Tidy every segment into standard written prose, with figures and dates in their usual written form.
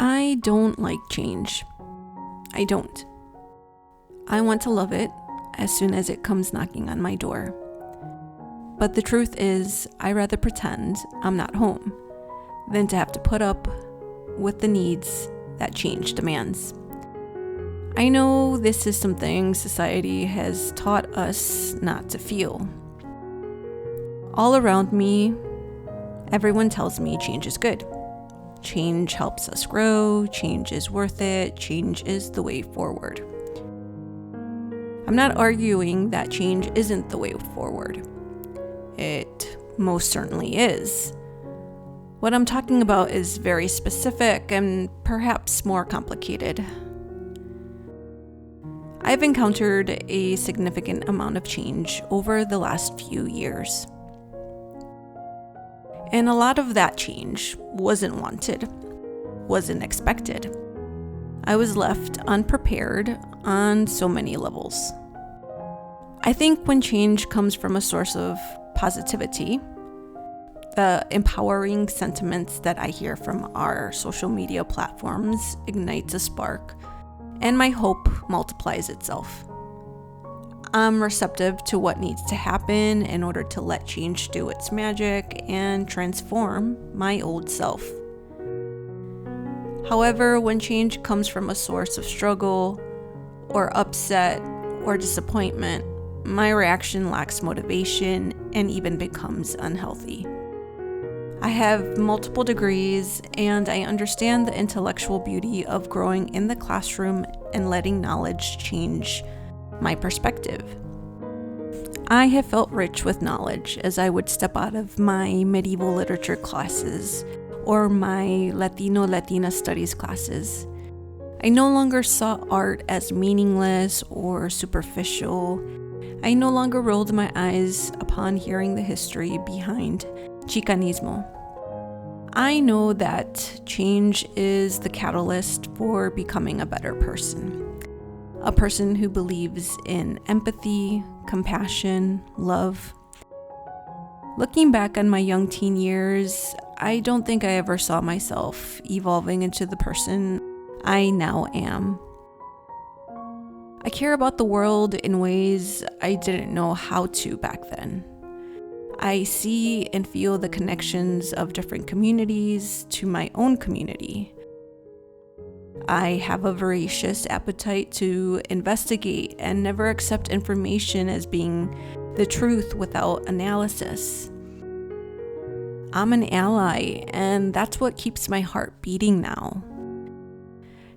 I don't like change. I don't. I want to love it as soon as it comes knocking on my door. But the truth is, I rather pretend I'm not home than to have to put up with the needs that change demands. I know this is something society has taught us not to feel. All around me, everyone tells me change is good. Change helps us grow, change is worth it, change is the way forward. I'm not arguing that change isn't the way forward. It most certainly is. What I'm talking about is very specific and perhaps more complicated. I've encountered a significant amount of change over the last few years. And a lot of that change wasn't wanted, wasn't expected. I was left unprepared on so many levels. I think when change comes from a source of positivity, the empowering sentiments that I hear from our social media platforms ignites a spark, and my hope multiplies itself. I'm receptive to what needs to happen in order to let change do its magic and transform my old self. However, when change comes from a source of struggle or upset or disappointment, my reaction lacks motivation and even becomes unhealthy. I have multiple degrees, and I understand the intellectual beauty of growing in the classroom and letting knowledge change my perspective. I have felt rich with knowledge as I would step out of my medieval literature classes or my Latino-Latina studies classes. I no longer saw art as meaningless or superficial. I no longer rolled my eyes upon hearing the history behind Chicanismo. I know that change is the catalyst for becoming a better person. A person who believes in empathy, compassion, love. Looking back on my young teen years, I don't think I ever saw myself evolving into the person I now am. I care about the world in ways I didn't know how to back then. I see and feel the connections of different communities to my own community. I have a voracious appetite to investigate and never accept information as being the truth without analysis. I'm an ally, and that's what keeps my heart beating now.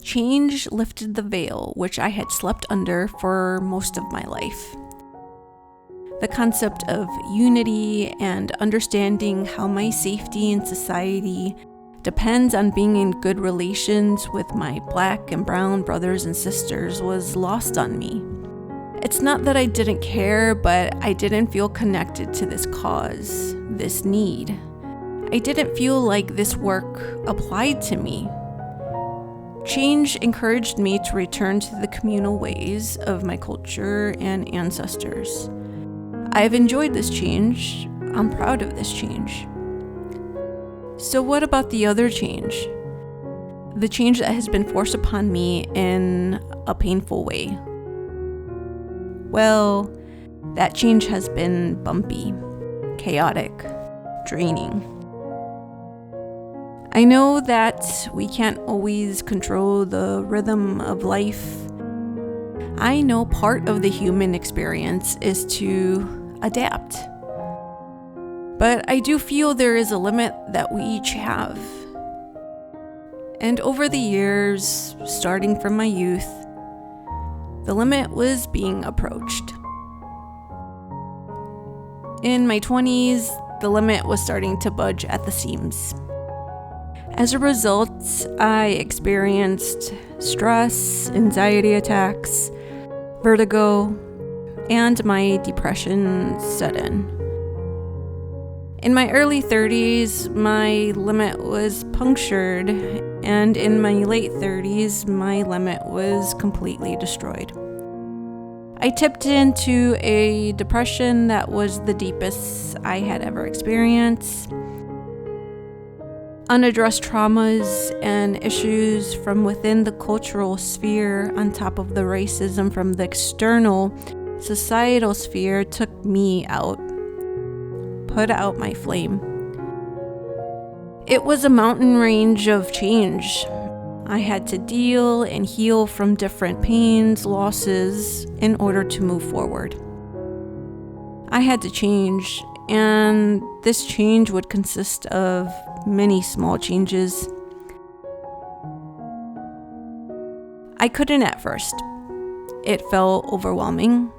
Change lifted the veil which I had slept under for most of my life. The concept of unity and understanding how my safety in society depends on being in good relations with my Black and brown brothers and sisters was lost on me. It's not that I didn't care, but I didn't feel connected to this cause, this need. I didn't feel like this work applied to me. Change encouraged me to return to the communal ways of my culture and ancestors. I've enjoyed this change. I'm proud of this change. So what about the other change? The change that has been forced upon me in a painful way. Well, that change has been bumpy, chaotic, draining. I know that we can't always control the rhythm of life. I know part of the human experience is to adapt. But I do feel there is a limit that we each have. And over the years, starting from my youth, the limit was being approached. In my 20s, the limit was starting to budge at the seams. As a result, I experienced stress, anxiety attacks, vertigo, and my depression set in. In my early 30s, my limit was punctured, and in my late 30s, my limit was completely destroyed. I tipped into a depression that was the deepest I had ever experienced. unaddressed traumas and issues from within the cultural sphere, on top of the racism from the external societal sphere, took me out, put out my flame. It was a mountain range of change. I had to deal and heal from different pains, losses, in order to move forward. I had to change, and this change would consist of many small changes. I couldn't at first. It felt overwhelming.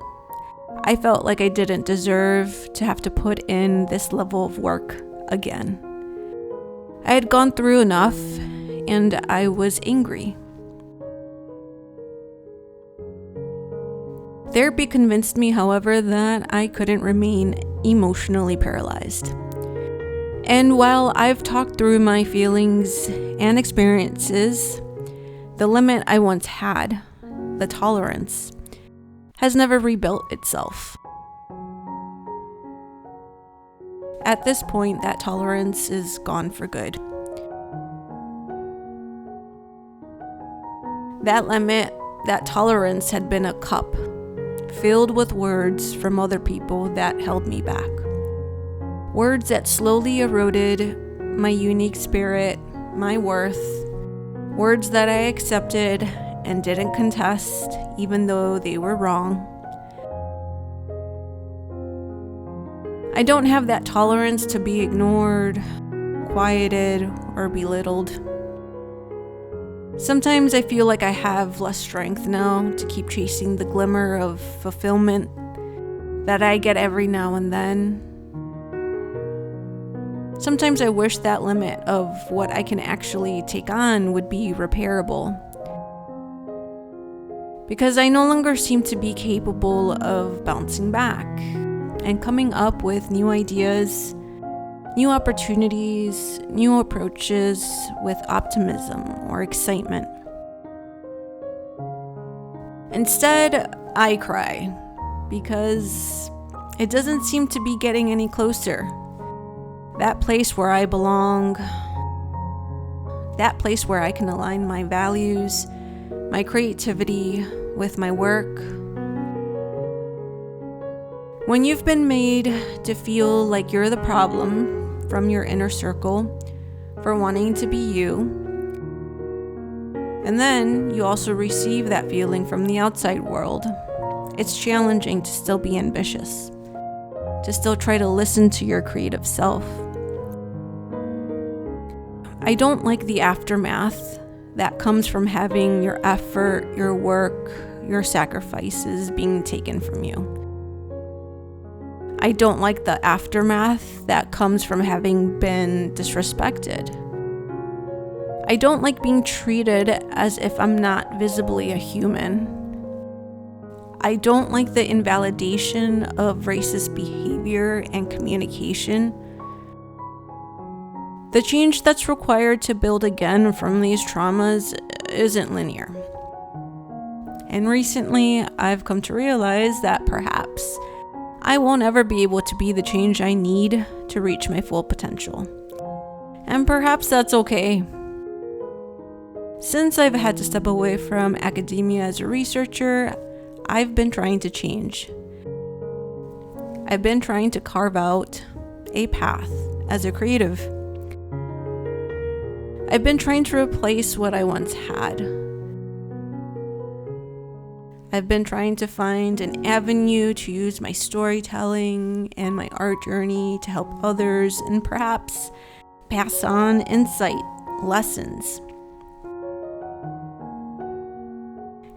I felt like I didn't deserve to have to put in this level of work again. I had gone through enough, and I was angry. Therapy convinced me, however, that I couldn't remain emotionally paralyzed. And while I've talked through my feelings and experiences, the limit I once had, the tolerance, has never rebuilt itself. At this point, that tolerance is gone for good. That limit, that tolerance had been a cup filled with words from other people that held me back. Words that slowly eroded my unique spirit, my worth. Words that I accepted and didn't contest, even though they were wrong. I don't have that tolerance to be ignored, quieted, or belittled. Sometimes I feel like I have less strength now to keep chasing the glimmer of fulfillment that I get every now and then. Sometimes I wish that limit of what I can actually take on would be repairable, because I no longer seem to be capable of bouncing back and coming up with new ideas, new opportunities, new approaches with optimism or excitement. Instead, I cry because it doesn't seem to be getting any closer. That place where I belong, that place where I can align my values, my creativity with my work. When you've been made to feel like you're the problem from your inner circle for wanting to be you, and then you also receive that feeling from the outside world, it's challenging to still be ambitious, to still try to listen to your creative self. I don't like the aftermath that comes from having your effort, your work, your sacrifices being taken from you. I don't like the aftermath that comes from having been disrespected. I don't like being treated as if I'm not visibly a human. I don't like the invalidation of racist behavior and communication. The change that's required to build again from these traumas isn't linear. And recently, I've come to realize that perhaps I won't ever be able to be the change I need to reach my full potential. And perhaps that's okay. Since I've had to step away from academia as a researcher, I've been trying to change. I've been trying to carve out a path as a creative. I've been trying to replace what I once had. I've been trying to find an avenue to use my storytelling and my art journey to help others and perhaps pass on insight, lessons.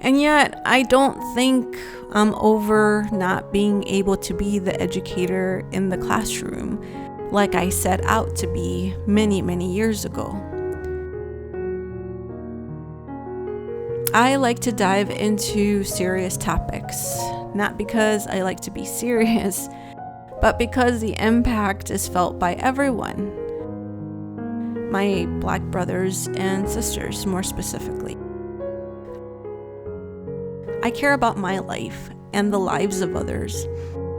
And yet, I don't think I'm over not being able to be the educator in the classroom like I set out to be many, many years ago. I like to dive into serious topics, not because I like to be serious, but because the impact is felt by everyone. My Black brothers and sisters, more specifically. I care about my life and the lives of others,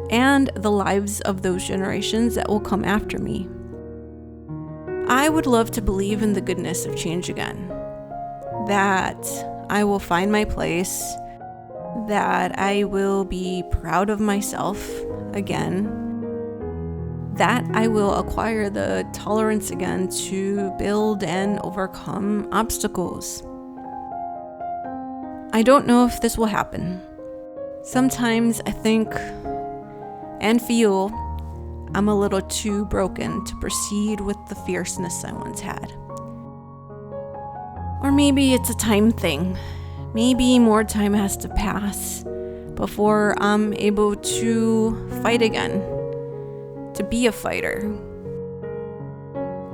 and the lives of those generations that will come after me. I would love to believe in the goodness of change again, that I will find my place, that I will be proud of myself again, that I will acquire the tolerance again to build and overcome obstacles. I don't know if this will happen. Sometimes I think and feel I'm a little too broken to proceed with the fierceness I once had. Or maybe it's a time thing. Maybe more time has to pass before I'm able to fight again, to be a fighter.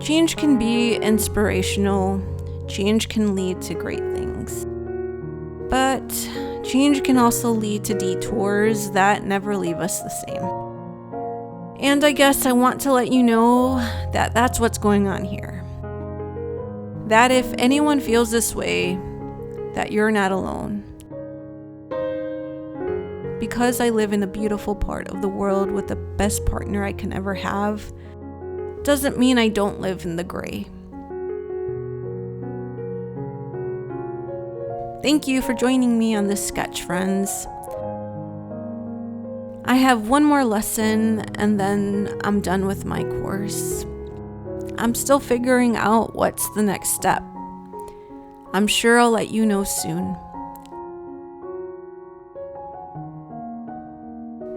Change can be inspirational. Change can lead to great things. But change can also lead to detours that never leave us the same. And I guess I want to let you know that that's what's going on here. That if anyone feels this way, that you're not alone. Because I live in a beautiful part of the world with the best partner I can ever have, doesn't mean I don't live in the gray. Thank you for joining me on this sketch, friends. I have one more lesson and then I'm done with my course. I'm still figuring out what's the next step. I'm sure I'll let you know soon.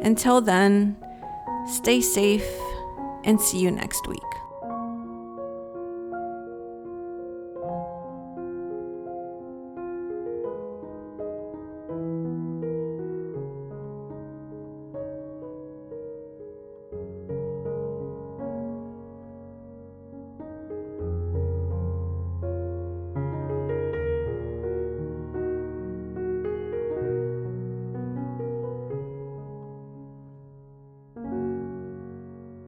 Until then, stay safe and see you next week.